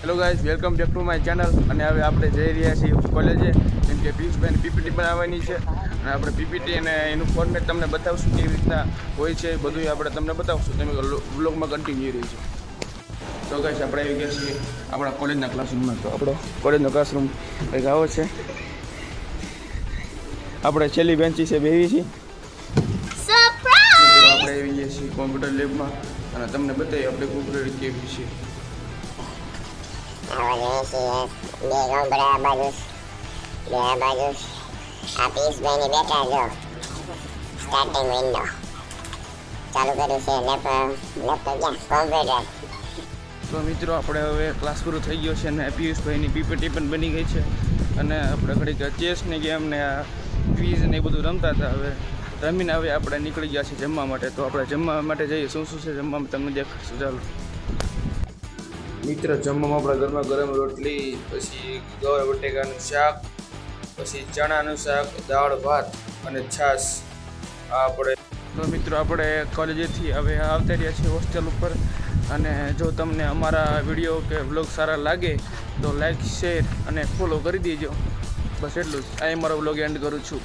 Hello guys, welcome back to my channel. અને હવે આપણે જઈ રહ્યા છીએ કોલેજે, કેમ કે પિયુષભાઈને પીપીટી બનાવવાની છે. અને આપણે પીપીટી અને એનું ફોર્મેટ તમને બતાવશું કેવી રીતના હોય છે, બધું આપણે તમને બતાવશું. તમે વ્લોગમાં કન્ટિન્યુ રહી છે. તો ગાઈઝ, આપણે આવી ગયા છીએ આપણા કોલેજના ક્લાસરૂમમાં. તો આપણો કોલેજનો ક્લાસરૂમ કંઈક આવો છે. આપણે છેલ્લી બેન્ચી છે બેસી છીએ. આપણે આવી ગયા છીએ કોમ્પ્યુટર લેબમાં અને તમને બતાવીએ આપણે કોમ્પ્યુટર કેવી છે. બે બાજુ આ પીસભાઈ બેઠા જો સ્ટાર્ટિંગ વિન્ડો ચાલુ કર્યું છે લેપટોપ કોમ્પ્યુટર. તો મિત્રો, આપણે હવે ક્લાસ પૂરો થઈ ગયો છે અને પિયુષભાઈની પીપીટી પણ બની ગઈ છે. અને આપણે ઘડીક ચેસની ગેમ ને આ ક્વિઝ ને એ બધું રમતા હતા. હવે રમીને હવે આપણે નીકળી ગયા છીએ જમવા માટે. તો આપણે જમવા માટે જઈએ. શું શું છે જમવામાં તમને દેખાડશું. ચાલો મિત્ર, જમવામાં આપણા ઘરમાં ગરમ રોટલી, પછી ગવાર બટેકાનું શાક, પછી ચણાનું શાક, દાળ ભાત અને છાશ. આપણે તો મિત્રો, આપણે કોલેજેથી હવે આવતા રહ્યા છીએ હોસ્ટેલ ઉપર. અને જો તમને અમારા વિડીયો કે વ્લોગ સારા લાગે તો લાઈક, શેર અને ફોલો કરી દેજો. બસ એટલું જ. આ મારો વ્લોગ એન્ડ કરું છું.